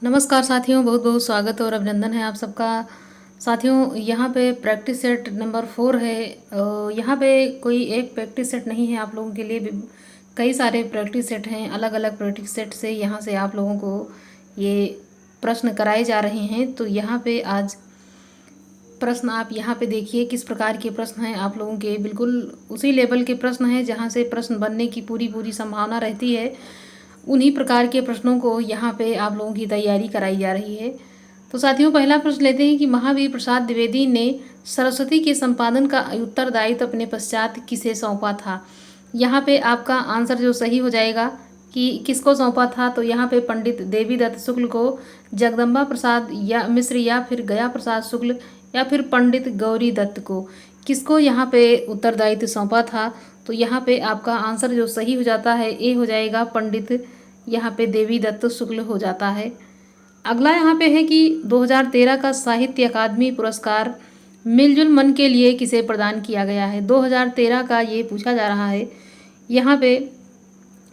नमस्कार साथियों, बहुत बहुत स्वागत और अभिनंदन है आप सबका। साथियों, यहाँ पे प्रैक्टिस सेट नंबर 4 है। यहाँ पे कोई एक प्रैक्टिस सेट नहीं है, आप लोगों के लिए कई सारे प्रैक्टिस सेट हैं। अलग अलग प्रैक्टिस सेट से यहाँ से आप लोगों को ये प्रश्न कराए जा रहे हैं। तो यहाँ पे आज प्रश्न आप यहाँ पे देखिए किस प्रकार के प्रश्न हैं। आप लोगों के बिल्कुल उसी लेवल के प्रश्न हैं जहाँ से प्रश्न बनने की पूरी पूरी संभावना रहती है। उन्हीं प्रकार के प्रश्नों को यहाँ पे आप लोगों की तैयारी कराई जा रही है। तो साथियों, पहला प्रश्न लेते हैं कि महावीर प्रसाद द्विवेदी ने सरस्वती के संपादन का उत्तरदायित्व अपने पश्चात किसे सौंपा था। यहाँ पे आपका आंसर जो सही हो जाएगा कि किसको सौंपा था, तो यहाँ पे पंडित देवीदत्त शुक्ल को, जगदम्बा प्रसाद या मिश्र, या फिर गया प्रसाद शुक्ल, या फिर पंडित गौरी दत्त को, किसको यहाँ पे उत्तरदायित्व सौंपा था। तो यहाँ पे आपका आंसर जो सही हो जाता है ए हो जाएगा, पंडित यहाँ पे देवीदत्त शुक्ल हो जाता है। अगला यहाँ पे है कि 2013 का साहित्य अकादमी पुरस्कार मिलजुल मन के लिए किसे प्रदान किया गया है। 2013 का ये पूछा जा रहा है। यहाँ पे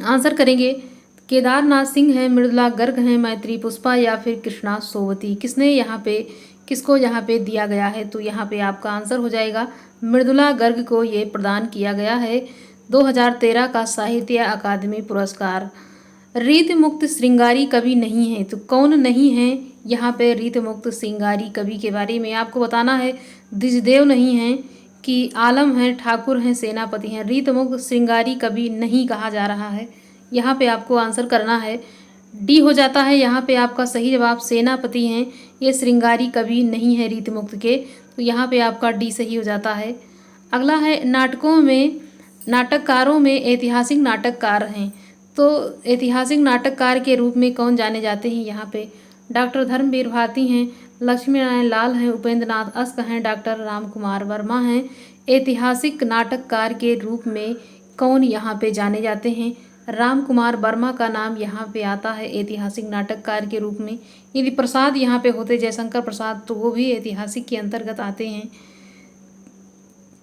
आंसर करेंगे केदारनाथ सिंह है, मृदुला गर्ग हैं, मैत्री पुष्पा, या फिर कृष्णा सोवती। किसने यहाँ पे किसको यहाँ पे दिया गया है, तो यहाँ पे आपका आंसर हो जाएगा मृदुला गर्ग को ये प्रदान किया गया है 2013 का साहित्य अकादमी पुरस्कार। रीत मुक्त श्रृंगारी कवि नहीं है, तो कौन नहीं है यहाँ पे रीत मुक्त श्रृंगारी कवि के बारे में आपको बताना है। द्विजदेव नहीं है कि आलम हैं, ठाकुर हैं, सेनापति हैं। रीत मुक्त श्रृंगारी कवि नहीं कहा जा रहा है। यहाँ पे आपको आंसर करना है डी हो जाता है। यहाँ पे आपका सही जवाब सेनापति हैं, ये श्रृंगारी कवि नहीं है रीत मुक्त के। तो यहाँ पे आपका डी सही हो जाता है। अगला है नाटकों में नाटककारों में ऐतिहासिक नाटककार हैं, तो ऐतिहासिक नाटककार के रूप में कौन जाने जाते हैं। यहाँ पे डॉक्टर धर्मवीर भारती हैं, लक्ष्मी नारायण लाल हैं, उपेंद्र नाथ अस्क हैं, डॉक्टर राम कुमार वर्मा हैं। ऐतिहासिक नाटककार के रूप में कौन यहाँ पे जाने जाते हैं। राम कुमार वर्मा का नाम यहाँ पे आता है ऐतिहासिक नाटककार के रूप में। यदि प्रसाद यहाँ पे होते, जयशंकर प्रसाद, तो वो भी ऐतिहासिक के अंतर्गत आते हैं।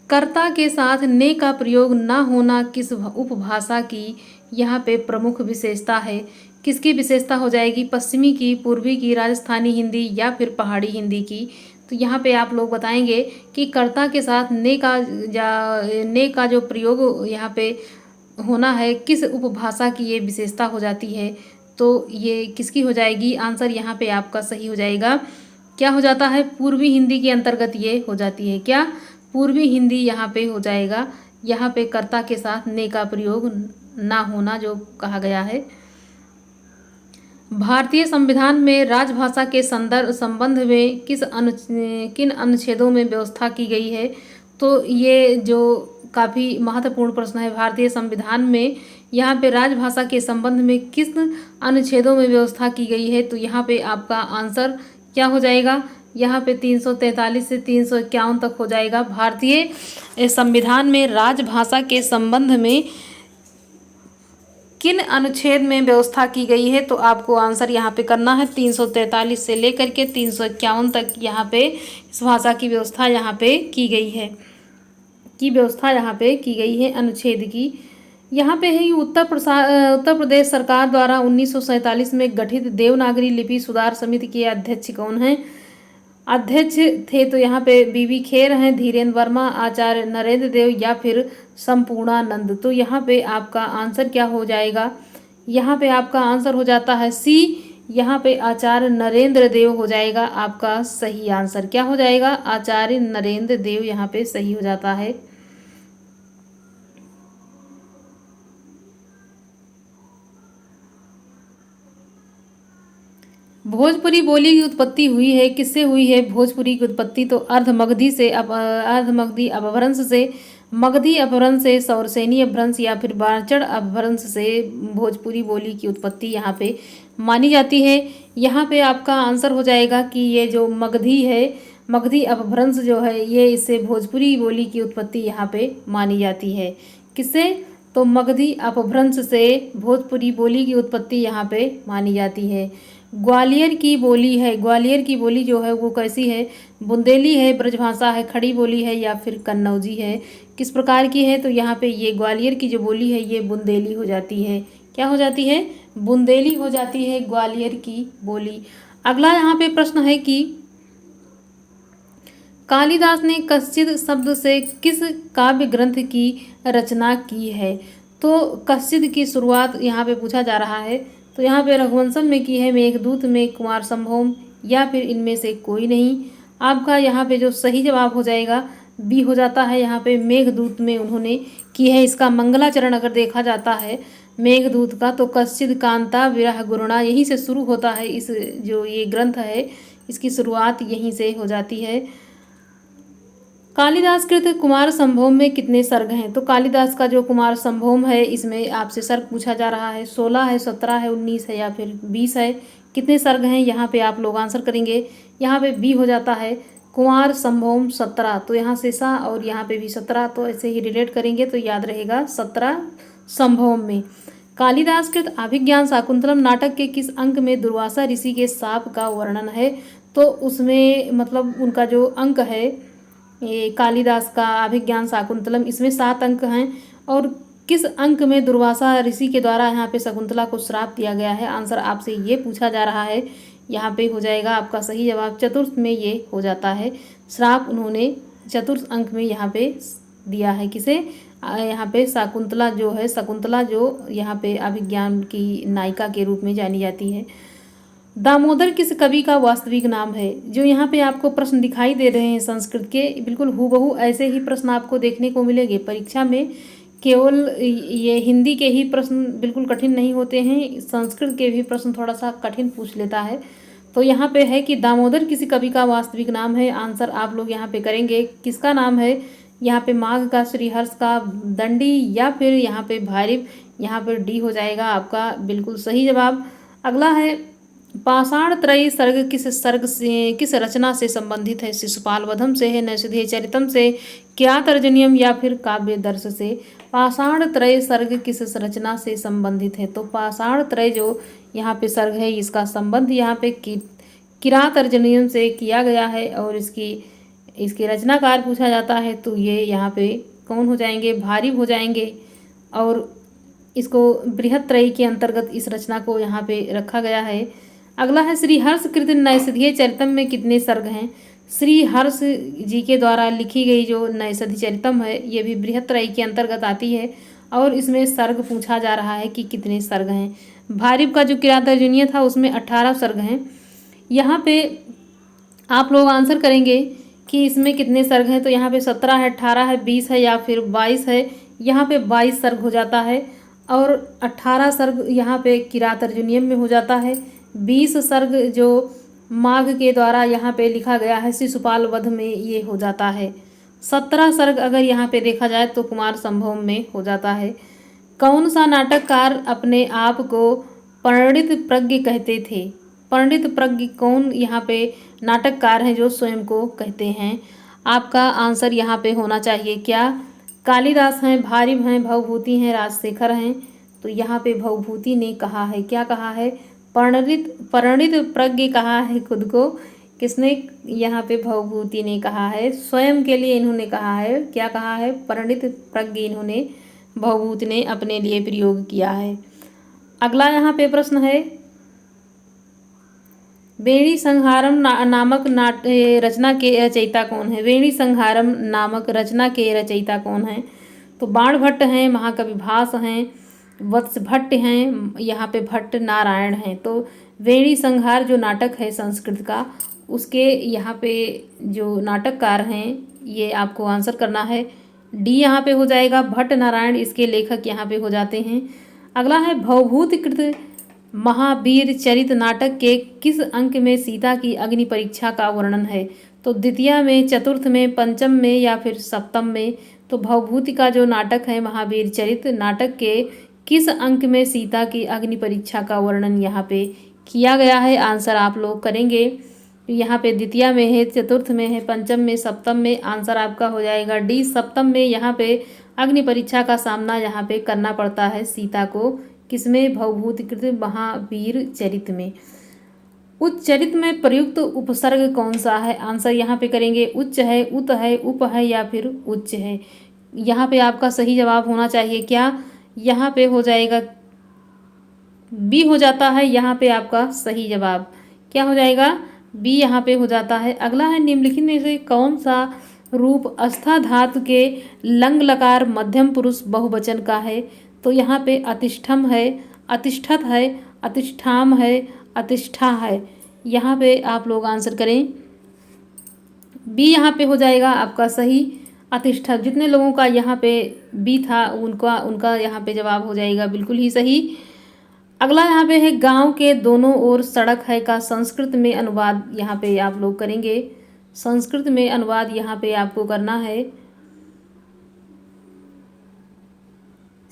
कर्ता के साथ ने का प्रयोग न होना किस उपभाषा की यहाँ पे प्रमुख विशेषता है। किसकी विशेषता हो जाएगी, पश्चिमी की, पूर्वी की, राजस्थानी हिंदी, या फिर पहाड़ी हिंदी की। तो यहाँ पे आप लोग बताएंगे कि कर्ता के साथ ने का जो प्रयोग यहाँ पे होना है, किस उपभाषा की ये विशेषता हो जाती है। तो ये किसकी हो जाएगी, आंसर यहाँ पे आपका सही हो जाएगा। क्या हो जाता है, पूर्वी हिंदी के अंतर्गत ये हो जाती है। क्या, पूर्वी हिंदी यहाँ पे हो जाएगा। यहाँ पे कर्ता के साथ ने का प्रयोग ना होना जो कहा गया है। भारतीय संविधान में राजभाषा के संबंध में किन अनुच्छेदों में व्यवस्था की गई है। तो ये जो काफ़ी महत्वपूर्ण प्रश्न है। भारतीय संविधान में यहाँ पे राजभाषा के संबंध में किस अनुच्छेदों में व्यवस्था की गई है। तो यहाँ पे आपका आंसर क्या हो जाएगा, यहाँ पे 343 से 351 तक हो जाएगा। भारतीय संविधान में राजभाषा के संबंध में किन अनुच्छेद में व्यवस्था की गई है, तो आपको आंसर यहाँ पे करना है 343 से लेकर के 351 तक। यहाँ पे इस भाषा की व्यवस्था यहाँ पे की गई है, अनुच्छेद की। यहाँ पे है कि उत्तर प्रदेश सरकार द्वारा 1947 में गठित देवनागरी लिपि सुधार समिति के अध्यक्ष कौन हैं। अध्यक्ष थे तो यहाँ पे बीबी खेर हैं, धीरेन्द्र वर्मा, आचार्य नरेंद्र देव, या फिर संपूर्णानंद। तो यहाँ पे आपका आंसर क्या हो जाएगा, यहाँ पे आपका आंसर हो जाता है सी। यहाँ पे आचार्य नरेंद्र देव हो जाएगा आपका सही आंसर। क्या हो जाएगा, आचार्य नरेंद्र देव यहाँ पे सही हो जाता है। भोजपुरी बोली की उत्पत्ति हुई है, किससे हुई है भोजपुरी की उत्पत्ति, तो अर्धमगधी अपभ्रंश से, मगधी अपभ्रंश से, सौरसेनी अपभ्रंश, या फिर बाणचढ़ अपभ्रंश से भोजपुरी बोली की उत्पत्ति यहाँ पे मानी जाती है। यहाँ पे आपका आंसर हो जाएगा कि ये जो मगधी है, मगधी अपभ्रंश जो है, ये इससे भोजपुरी बोली की उत्पत्ति यहाँ पे मानी जाती है। किससे, तो मगधी अपभ्रंश से भोजपुरी बोली की उत्पत्ति यहाँ पे मानी जाती है। ग्वालियर की बोली है, ग्वालियर की बोली जो है वो कैसी है, बुंदेली है, ब्रजभाषा है, खड़ी बोली है, या फिर कन्नौजी है। किस प्रकार की है, तो यहाँ पे ये ग्वालियर की जो बोली है ये बुंदेली हो जाती है। क्या हो जाती है, बुंदेली हो जाती है ग्वालियर की बोली। अगला यहाँ पे प्रश्न है कि कालिदास ने कश्चिद शब्द से किस काव्य ग्रंथ की रचना की है। तो कश्चिद की शुरुआत यहाँ पे पूछा जा रहा है, तो यहाँ पे रघुवंशम में की है, मेघदूत में, कुमार संभव, या फिर इनमें से कोई नहीं। आपका यहाँ पे जो सही जवाब हो जाएगा बी हो जाता है। यहाँ पे मेघदूत में उन्होंने की है। इसका मंगलाचरण अगर देखा जाता है मेघदूत का, तो कश्चिद कांता विरह गुरुणा यहीं से शुरू होता है। इस जो ये ग्रंथ है इसकी शुरुआत यहीं से हो जाती है। कालिदास कृत कुमार संभोम में कितने सर्ग हैं। तो कालिदास का जो कुमार संभोम है इसमें आपसे सर्ग पूछा जा रहा है, 16 है, 17 है, 19 है या फिर 20 है। कितने सर्ग हैं यहाँ पे आप लोग आंसर करेंगे। यहाँ पे बी हो जाता है, कुमार संभोम 17। तो यहाँ से सा और यहाँ पे भी 17, तो ऐसे ही रिलेट करेंगे तो याद रहेगा 17 संभोम में। कालिदास कृत अभिज्ञान शाकुंतलम नाटक के किस अंक में दुर्वासा ऋषि के शाप का वर्णन है। तो उसमें मतलब उनका जो अंक है ये कालिदास का अभिज्ञान शाकुंतलम, इसमें 7 अंक हैं। और किस अंक में दुर्वासा ऋषि के द्वारा यहाँ पे शकुंतला को श्राप दिया गया है, आंसर आपसे ये पूछा जा रहा है। यहाँ पे हो जाएगा आपका सही जवाब चतुर्थ में ये हो जाता है। श्राप उन्होंने चतुर्थ अंक में यहाँ पे दिया है। किसे, यहाँ पे शकुंतला जो है, शकुंतला जो यहाँ पे अभिज्ञान की नायिका के रूप में जानी जाती है। दामोदर किस कवि का वास्तविक नाम है। जो यहाँ पे आपको प्रश्न दिखाई दे रहे हैं संस्कृत के, बिल्कुल हूबहू ऐसे ही प्रश्न आपको देखने को मिलेंगे परीक्षा में। केवल ये हिंदी के ही प्रश्न बिल्कुल कठिन नहीं होते हैं, संस्कृत के भी प्रश्न थोड़ा सा कठिन पूछ लेता है। तो यहाँ पे है कि दामोदर किसी कवि का वास्तविक नाम है। आंसर आप लोग यहाँ पे करेंगे, किसका नाम है। यहाँ पे माघ का, श्रीहर्ष का, दंडी या फिर यहाँ पे भैरव। यहाँ पे डी हो जाएगा आपका बिल्कुल सही जवाब। अगला है पाषाण त्रयी सर्ग से किस रचना से संबंधित है। शिशुपाल वधम से है, नैषधीय चरितम से, किरातार्जुनीयम या फिर काव्य दर्श से। पाषाण त्रय सर्ग किस रचना से संबंधित है। तो पाषाण त्रय जो यहाँ पे सर्ग है इसका संबंध यहाँ पे किरातार्जुनीयम से किया गया है। और इसके रचनाकार पूछा जाता है तो ये यहाँ पे कौन हो जाएंगे, भारी हो जाएंगे। और इसको बृहत्त्रयी के अंतर्गत इस रचना को यहाँ पे रखा गया है। अगला है श्री हर्ष कृत नैषधीय चरितम में कितने सर्ग हैं। श्री हर्ष जी के द्वारा लिखी गई जो नैषधीय चरितम है ये भी बृहत्त्रयी के अंतर्गत आती है। और इसमें सर्ग पूछा जा रहा है कि कितने सर्ग हैं। भारिव का जो किरातार्जुनीय था उसमें 18 सर्ग हैं। यहाँ पे आप लोग आंसर करेंगे कि इसमें कितने सर्ग हैं। तो यहाँ पे 17 है, 18 है, 20 है या फिर 22 है। यहाँ पे 22 सर्ग हो जाता है। और 18 सर्ग यहाँ पे किरातार्जुनीयम में हो जाता है। 20 सर्ग जो माघ के द्वारा यहाँ पे लिखा गया है शिशुपाल वध में ये हो जाता है। 17 सर्ग अगर यहाँ पे देखा जाए तो कुमार संभव में हो जाता है। कौन सा नाटककार अपने आप को पंडित प्रज्ञ कहते थे। पंडित प्रज्ञ कौन यहाँ पे नाटककार हैं जो स्वयं को कहते हैं। आपका आंसर यहाँ पे होना चाहिए क्या, कालिदास हैं, भारिव हैं, भवभूति हैं, राजशेखर हैं। तो यहाँ पे भवभूति ने कहा है, क्या कहा है, परिणित प्रज्ञ कहा है खुद को। किसने, यहाँ पे भवभूति ने कहा है, स्वयं के लिए इन्होंने कहा है। क्या कहा है, परिणित प्रज्ञ इन्होंने भवभूति ने अपने लिए प्रयोग किया है। अगला यहाँ पे प्रश्न है वेणी संहारम नामक रचना के रचयिता कौन है। वेणी संहारम नामक रचना के रचयिता कौन है। तो बाण भट्ट हैं, महाकवि भास हैं, वत्स भट्ट हैं, यहाँ पे भट्ट नारायण हैं। तो वेणी संहार जो नाटक है संस्कृत का उसके यहाँ पे जो नाटककार हैं ये आपको आंसर करना है। डी यहाँ पे हो जाएगा, भट्ट नारायण इसके लेखक यहाँ पे हो जाते हैं। अगला है भवभूतिकृत महावीर चरित नाटक के किस अंक में सीता की अग्नि परीक्षा का वर्णन है। तो द्वितीय में, चतुर्थ में, पंचम में या फिर सप्तम में। तो भवभूति का जो नाटक है महावीर चरित नाटक के किस अंक में सीता की अग्नि परीक्षा का वर्णन यहाँ पे किया गया है, आंसर आप लोग करेंगे। यहाँ पे द्वितीय में है, चतुर्थ में है, पंचम में, सप्तम में। आंसर आपका हो जाएगा डी सप्तम में। यहाँ पे अग्नि परीक्षा का सामना यहाँ पे करना पड़ता है सीता को, किसमें, भवभूतिकृत महावीर चरित में। उच्च चरित में प्रयुक्त उपसर्ग कौन सा है, आंसर यहाँ पे करेंगे उच्च है, उत है, उप है या फिर उच्च है। यहाँ पे आपका सही जवाब होना चाहिए क्या, यहाँ पे हो जाएगा बी हो जाता है यहाँ पे आपका सही जवाब। क्या हो जाएगा? बी यहाँ पे हो जाता है। अगला है निम्नलिखित में से कौन सा रूप अस्था धातु के लंग लकार मध्यम पुरुष बहुवचन का है? तो यहाँ पे अतिष्ठम है, अतिष्ठत है, अतिष्ठाम है, अतिष्ठा है। यहाँ पे आप लोग आंसर करें। बी यहाँ पे हो जाएगा आपका सही, अतिष्ठत। जितने लोगों का यहाँ पे बी था उनका उनका यहाँ पे जवाब हो जाएगा बिल्कुल ही सही। अगला यहाँ पे है गांव के दोनों ओर सड़क है का संस्कृत में अनुवाद यहाँ पे आप लोग करेंगे। संस्कृत में अनुवाद यहाँ पे आपको करना है।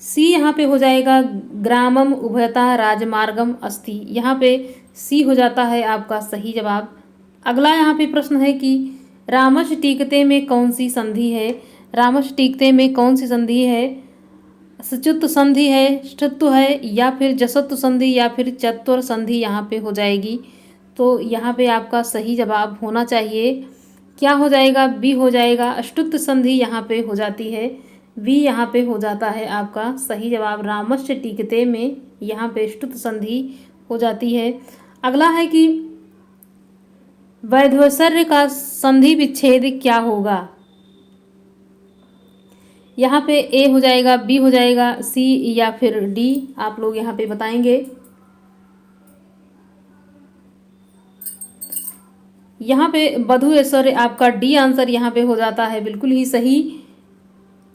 सी यहाँ पे हो जाएगा ग्रामम उभयता राजमार्गम अस्ति। यहाँ पे सी हो जाता है आपका सही जवाब। अगला यहाँ पे प्रश्न है कि रामश टीकते में कौन सी संधि है? रामश टीकते में कौन सी संधि है? सचुत संधि है, ष्ठत्व है, या फिर जसत्व संधि, या फिर चत्वर संधि यहाँ पे हो जाएगी। तो यहाँ पे आपका सही जवाब होना चाहिए। क्या हो जाएगा? बी हो जाएगा। अष्टुत संधि यहाँ पे हो जाती है। बी यहाँ पे हो जाता है आपका सही जवाब। रामश्च टीकते में यहाँ पे अष्टुत संधि हो जाती है। अगला है कि वैधवसर्य का संधि विच्छेद क्या होगा? यहाँ पे ए हो जाएगा, बी हो जाएगा, सी या फिर डी आप लोग यहाँ पे बताएंगे। यहाँ पे बधु ऐश्वर्य आपका डी आंसर यहाँ पे हो जाता है बिल्कुल ही सही।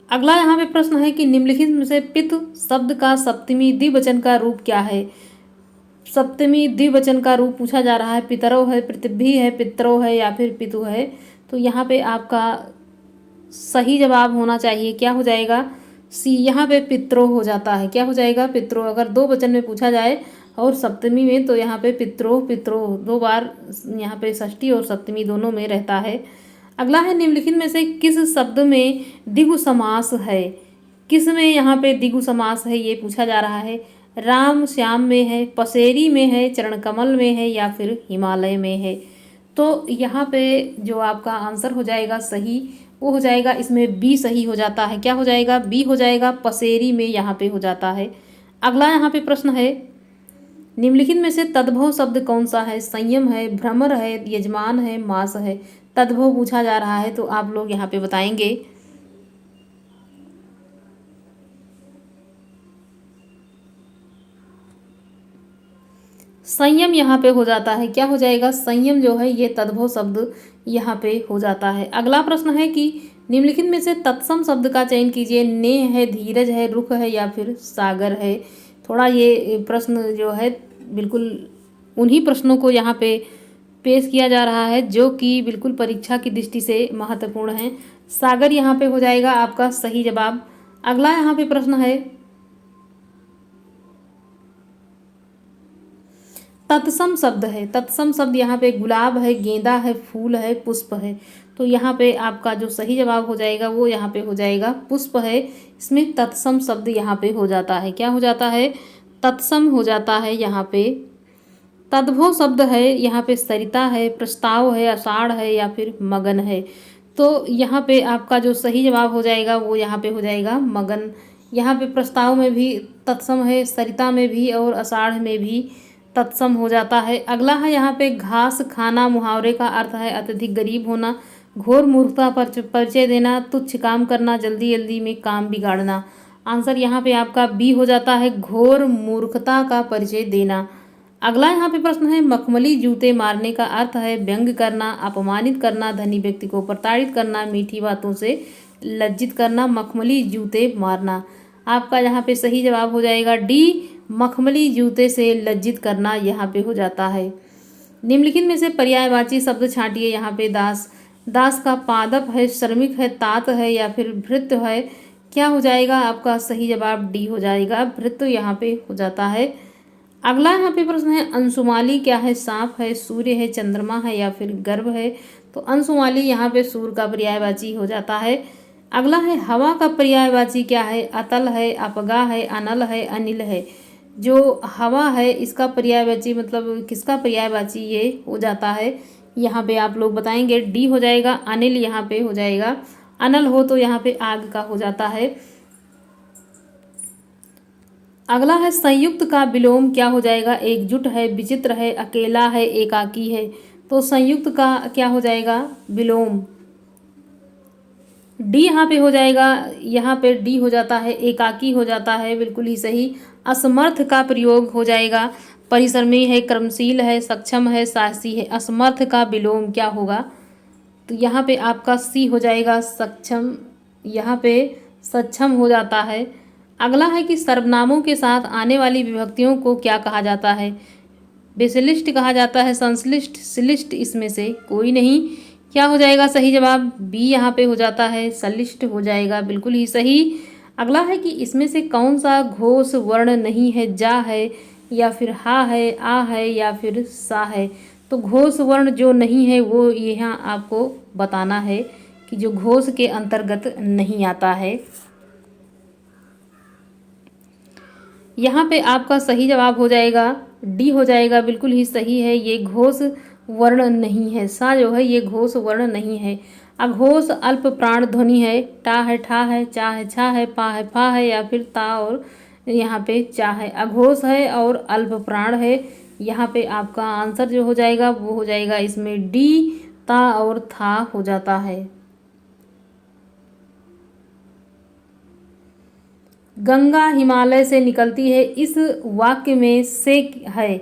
अगला यहाँ पे प्रश्न है कि निम्नलिखित में से पितु शब्द का सप्तमी द्विवचन का रूप क्या है? सप्तमी द्विवचन का रूप पूछा जा रहा है। पितरो है, पृथ्वी है, पितरो है, या फिर पितु है। तो यहाँ पे आपका सही जवाब होना चाहिए। क्या हो जाएगा? सी। यहाँ पे पितरो हो जाता है। क्या हो जाएगा? पितरो। अगर दो वचन में पूछा जाए और सप्तमी में तो यहाँ पे पितरो पितरो दो बार यहाँ पे षष्ठी और सप्तमी दोनों में रहता है। अगला है निम्नलिखित में से किस शब्द में द्विगु समास है? किस में यहाँ पे द्विगु समास है ये पूछा जा रहा है। राम श्याम में है, पसेरी में है, चरण कमल में है, या फिर हिमालय में है। तो यहाँ पे जो आपका आंसर हो जाएगा सही वो हो जाएगा, इसमें बी सही हो जाता है। क्या हो जाएगा? बी हो जाएगा, पसेरी में यहाँ पे हो जाता है। अगला यहाँ पे प्रश्न है निम्नलिखित में से तद्भव शब्द कौन सा है? संयम है, भ्रमर है, यजमान है, मास है। तद्भव पूछा जा रहा है तो आप लोग यहाँ पे बताएंगे। संयम यहाँ पे हो जाता है। क्या हो जाएगा? संयम जो है ये तद्भव शब्द यहाँ पे हो जाता है। अगला प्रश्न है कि निम्नलिखित में से तत्सम शब्द का चयन कीजिए। नेह है, धीरज है, रुख है, या फिर सागर है। थोड़ा ये प्रश्न जो है बिल्कुल उन्हीं प्रश्नों को यहाँ पे पेश किया जा रहा है जो कि बिल्कुल परीक्षा की दृष्टि से महत्वपूर्ण है। सागर यहाँ पे हो जाएगा आपका सही जवाब। अगला यहाँ पे प्रश्न है तत्सम शब्द है। तत्सम शब्द यहाँ पे गुलाब है, गेंदा है, फूल है, पुष्प है। तो यहाँ पे आपका जो सही जवाब हो जाएगा वो यहाँ पे हो जाएगा पुष्प है। इसमें तत्सम शब्द यहाँ पे हो जाता है। क्या हो जाता है? तत्सम हो जाता है यहाँ पे। तद्भव शब्द है यहाँ पे सरिता है, प्रस्ताव है, आषाढ़ है, या फिर मगन है। तो यहाँ पे आपका जो सही जवाब हो जाएगा वो यहाँ पे हो जाएगा मगन। यहाँ पे प्रस्ताव में भी तत्सम है, सरिता में भी और आषाढ़ में भी तत्सम हो जाता है। अगला है यहाँ पे घास खाना। मुहावरे का अर्थ है अत्यधिक गरीब होना, घोर मूर्खता पर परिचय देना, तुच्छ काम करना, जल्दी जल्दी में काम बिगाड़ना। आंसर यहाँ पे आपका बी हो जाता है, घोर मूर्खता का परिचय देना। अगला यहाँ पे प्रश्न है मखमली जूते मारने का अर्थ है व्यंग करना, अपमानित करना, धनी व्यक्ति को प्रताड़ित करना, मीठी बातों से लज्जित करना। मखमली जूते मारना आपका यहाँ पे सही जवाब हो जाएगा डी। मखमली जूते से लज्जित करना यहाँ पे हो जाता है। निम्नलिखित में से पर्यायवाची शब्द छांटिए। यहाँ पे दास। दास का पादप है, श्रमिक है, तात है, या फिर भृत्य है। क्या हो जाएगा? आपका सही जवाब डी हो जाएगा, भृत्य यहाँ पे हो जाता है। अगला यहाँ पे प्रश्न है अंशुमाली क्या है? सांप है, सूर्य है, चंद्रमा है, या फिर गर्भ है। तो अंशुमाली यहाँ पे सूर्य का पर्यायवाची हो जाता है। अगला है हवा का पर्यायवाची क्या है? अतल है, अपगा है, अनल है, अनिल है। जो हवा है इसका पर्यायवाची मतलब किसका पर्यायवाची ये हो जाता है? यहाँ पे आप लोग बताएंगे। डी हो जाएगा, अनिल यहाँ पे हो जाएगा। अनल हो तो यहाँ पे आग का हो जाता है। अगला है संयुक्त का विलोम क्या हो जाएगा? एकजुट है, विचित्र है, अकेला है, एकाकी है। तो संयुक्त का क्या हो जाएगा? विलोम। डी यहाँ पे हो जाएगा, यहाँ पे डी हो जाता है, एकाकी हो जाता है, बिल्कुल ही सही। असमर्थ का प्रयोग हो जाएगा, परिश्रमी है, कर्मशील है, सक्षम है, साहसी है। असमर्थ का विलोम क्या होगा? तो यहाँ पे आपका सी हो जाएगा, सक्षम। यहाँ पे सक्षम हो जाता है। अगला है कि सर्वनामों के साथ आने वाली विभक्तियों को क्या कहा जाता है? विश्लिष्ट कहा जाता है, संश्लिष्ट, श्लिष्ट, इसमें से कोई नहीं। क्या हो जाएगा सही जवाब? बी यहाँ पे हो जाता है, संलिष्ट हो जाएगा, बिल्कुल ही सही। अगला है कि इसमें से कौन सा घोष वर्ण नहीं है? जा है, या फिर हा है, आ है, या फिर सा है। तो घोष वर्ण जो नहीं है वो यहाँ आपको बताना है कि जो घोष के अंतर्गत नहीं आता है। यहाँ पे आपका सही जवाब हो जाएगा, डी हो जाएगा, बिल्कुल ही सही है। ये घोष वर्ण नहीं है, सा जो है ये घोष वर्ण नहीं है। अघोष अल्प प्राण ध्वनि है, टा है, ठा है, चा है, छा है, पा है, फा है, या फिर ता और यहाँ पे चा है। अघोष है और अल्प प्राण है। यहाँ पे आपका आंसर जो हो जाएगा वो हो जाएगा इसमें डी, ता और था हो जाता है। गंगा हिमालय से निकलती है, इस वाक्य में से है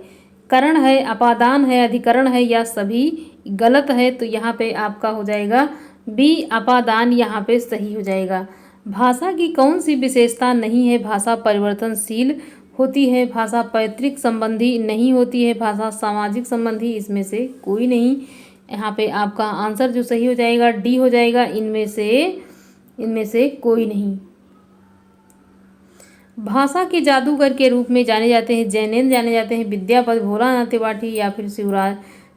करण है, अपादान है, अधिकरण है, या सभी गलत है। तो यहाँ पे आपका हो जाएगा बी, अपादान यहाँ पे सही हो जाएगा। भाषा की कौन सी विशेषता नहीं है? भाषा परिवर्तनशील होती है, भाषा पैतृक संबंधी नहीं होती है, भाषा सामाजिक संबंधी, इसमें से कोई नहीं। यहाँ पे आपका आंसर जो सही हो जाएगा डी हो जाएगा, इनमें से कोई नहीं। भाषा के जादूगर के रूप में जाने जाते हैं जैनेन्द्र, जाने जाते हैं विद्यापति, भोलानाथ त्रिपाठी, या फिर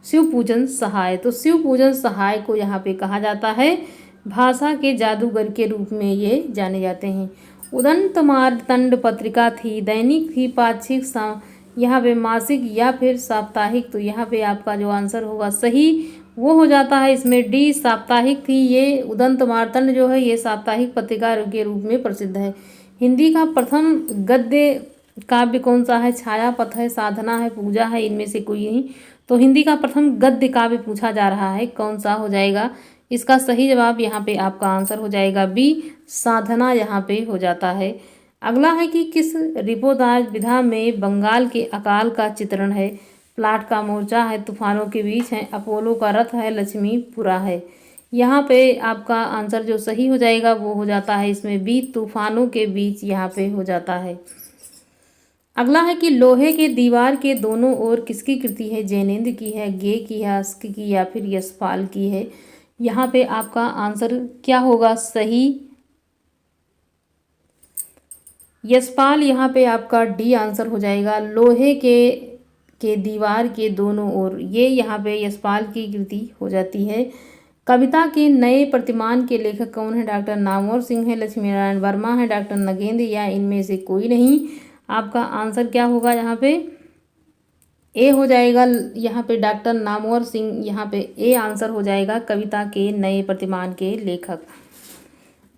शिवपूजन सहाय। तो शिवपूजन सहाय को यहाँ पे कहा जाता है भाषा के जादूगर के रूप में ये जाने जाते हैं। उदंत मार्तंड पत्रिका थी, दैनिक थी, पाक्षिक, यहाँ पे मासिक, या फिर साप्ताहिक। तो यहाँ पे आपका जो आंसर होगा सही वो हो जाता है इसमें डी, साप्ताहिक थी। ये उदंत मार्तंड जो है ये साप्ताहिक पत्रिका के रूप में प्रसिद्ध है। हिंदी का प्रथम गद्य काव्य कौन सा है? छायापथ है, साधना है, पूजा है, इनमें से कोई नहीं। तो हिंदी का प्रथम गद्य काव्य पूछा जा रहा है, कौन सा हो जाएगा? इसका सही जवाब यहाँ पे आपका आंसर हो जाएगा बी, साधना यहाँ पे हो जाता है। अगला है कि किस रिपोदाज विधा में बंगाल के अकाल का चित्रण है? प्लाट का मोर्चा है, तूफानों के बीच है, अपोलो का रथ है, लक्ष्मीपुरा है। यहाँ पे आपका आंसर जो सही हो जाएगा वो हो जाता है इसमें बी, तूफानों के बीच यहाँ पे हो जाता है। अगला है कि लोहे के दीवार के दोनों ओर किसकी कृति है? जैनेन्द्र की है, गे की है, अस्क की, या फिर यशपाल की है। यहाँ पे आपका आंसर क्या होगा सही? यशपाल यहाँ पे आपका डी आंसर हो जाएगा। लोहे के दीवार के दोनों ओर, ये यहाँ पे यशपाल की कृति हो जाती है। कविता के नए प्रतिमान के लेखक कौन है? डॉक्टर नामवर सिंह है, लक्ष्मी नारायण वर्मा है, डॉक्टर नगेंद्र, या इनमें से कोई नहीं। आपका आंसर क्या होगा? यहाँ पे ए हो जाएगा, यहाँ पे डॉक्टर नामवर सिंह, यहाँ पे ए आंसर हो जाएगा कविता के नए प्रतिमान के लेखक।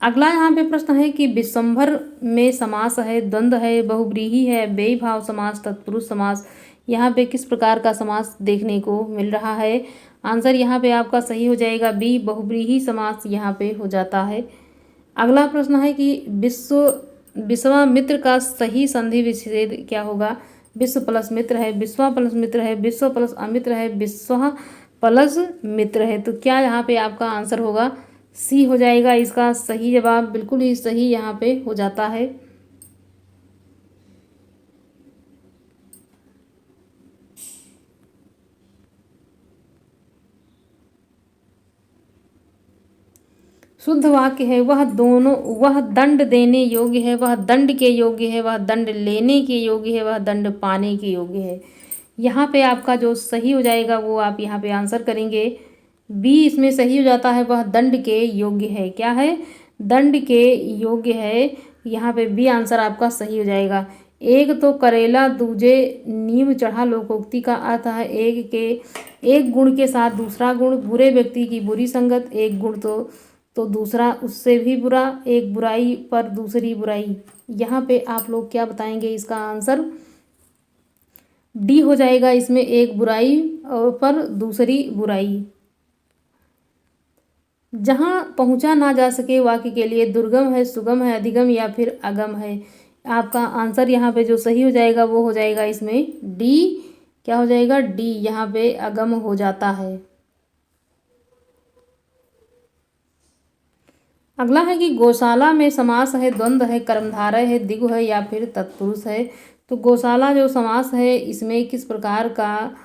अगला यहाँ पे प्रश्न है कि विश्वंभर में समास है, द्वंद्व है, बहुव्रीहि है, बेईभाव समास, तत्पुरुष समास। यहाँ पे किस प्रकार का समास देखने को मिल रहा है? आंसर यहाँ पे आपका सही हो जाएगा बी, बहुव्रीहि समास यहाँ पे हो जाता है। अगला प्रश्न है कि विश्वामित्र का सही संधि विच्छेद क्या होगा? विश्व प्लस मित्र है, विश्वा प्लस मित्र है, विश्व प्लस अमित्र है, विश्वा प्लस मित्र है। तो क्या यहाँ पे आपका आंसर होगा? सी हो जाएगा इसका सही जवाब, बिल्कुल ही सही यहाँ पे हो जाता है। शुद्ध वाक्य है वह दंड देने योग्य है, वह दंड के योग्य है, वह दंड लेने के योग्य है, वह दंड पाने के योग्य है। यहाँ पे आपका जो सही हो जाएगा वो आप यहाँ पे आंसर करेंगे बी, इसमें सही हो जाता है वह दंड के योग्य है। क्या है? दंड के योग्य है। यहाँ पे बी आंसर आपका सही हो जाएगा। एक तो करेला दूजे नीम चढ़ा लोकोक्ति का अर्थ है एक गुण के साथ दूसरा गुण, बुरे व्यक्ति की बुरी संगत, एक गुण तो तो दूसरा उससे भी बुरा, एक बुराई पर दूसरी बुराई। यहाँ पे आप लोग क्या बताएंगे? इसका आंसर डी हो जाएगा। इसमें एक बुराई और पर दूसरी बुराई। जहाँ पहुँचा ना जा सके वाक्य के लिए दुर्गम है, सुगम है, अधिगम या फिर अगम है। आपका आंसर यहाँ पे जो सही हो जाएगा वो हो जाएगा इसमें डी। क्या हो जाएगा? डी। यहाँ पे अगम हो जाता है। अगला है कि गौशाला में समास है, द्वंद्व है, कर्मधारय है, दिगु है या फिर तत्पुरुष है। तो गौशाला जो समास है इसमें किस प्रकार का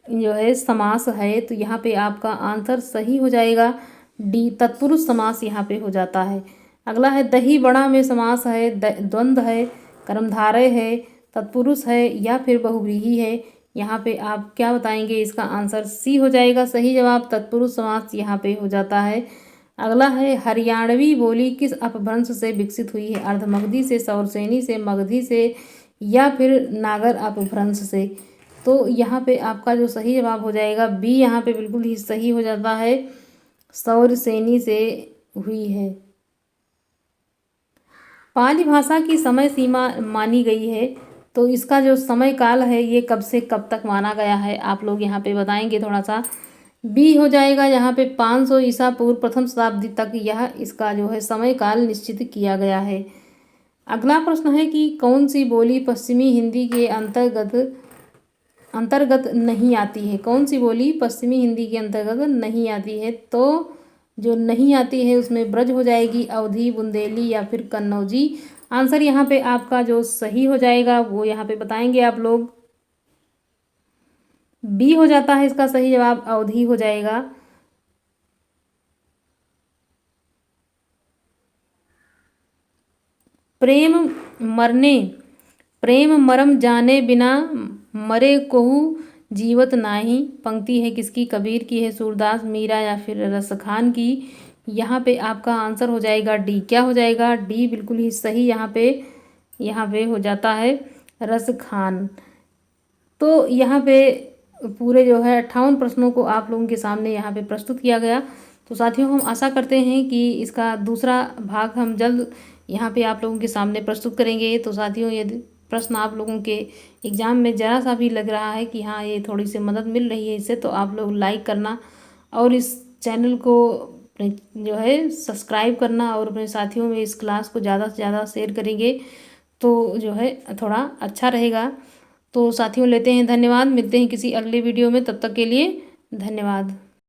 जो है समास है? तो यहाँ पे आपका आंसर सही हो जाएगा डी, तत्पुरुष समास यहाँ पे हो जाता है। अगला है दही बड़ा में समास है, द्वंद्व है, कर्मधारय है, तत्पुरुष है या फिर बहुव्रीहि है। यहाँ पे आप क्या बताएंगे? इसका आंसर सी हो जाएगा सही जवाब, तत्पुरुष समास यहाँ पे हो जाता है। अगला है हरियाणवी बोली किस अपभ्रंश से विकसित हुई है? अर्धमगधी से, सौरसेनी से, मगधी से या फिर नागर अपभ्रंश से। तो यहाँ पे आपका जो सही जवाब हो जाएगा बी, यहाँ पे बिल्कुल ही सही हो जाता है, सौरसेनी से हुई है। पाली भाषा की समय सीमा मानी गई है, तो इसका जो समय काल है ये कब से कब तक माना गया है? आप लोग यहाँ पे बताएंगे थोड़ा सा। बी हो जाएगा यहाँ पे 500 ईसा पूर्व प्रथम शताब्दी तक यह इसका जो है समय काल निश्चित किया गया है। अगला प्रश्न है कि कौन सी बोली पश्चिमी हिंदी के अंतर्गत नहीं आती है? कौन सी बोली पश्चिमी हिंदी के अंतर्गत नहीं आती है? तो जो नहीं आती है उसमें ब्रज हो जाएगी, अवधी, बुंदेली या फिर कन्नौजी। आंसर यहाँ पे आपका जो सही हो जाएगा वो यहाँ पे बताएंगे आप लोग। बी हो जाता है इसका सही जवाब, अवधी हो जाएगा। प्रेम मरने, प्रेम मरम जाने बिना मरे कोहू जीवत नाही। पंक्ति है किसकी? कबीर की है, सूरदास, मीरा या फिर रसखान की। यहाँ पे आपका आंसर हो जाएगा डी। क्या हो जाएगा? डी बिल्कुल ही सही यहाँ पे हो जाता है, रसखान। तो यहाँ पे पूरे जो है 58 प्रश्नों को आप लोगों के सामने यहाँ पे प्रस्तुत किया गया। तो साथियों हम आशा करते हैं कि इसका दूसरा भाग हम जल्द यहाँ पे आप लोगों के सामने प्रस्तुत करेंगे। तो साथियों यदि प्रश्न आप लोगों के एग्ज़ाम में ज़रा सा भी लग रहा है कि हाँ ये थोड़ी सी मदद मिल रही है इससे, तो आप लोग लाइक करना और इस चैनल को जो है सब्सक्राइब करना और अपने साथियों में इस क्लास को ज़्यादा से ज़्यादा शेयर करेंगे तो जो है थोड़ा अच्छा रहेगा। तो साथियों लेते हैं धन्यवाद, मिलते हैं किसी अगले वीडियो में, तब तक के लिए धन्यवाद।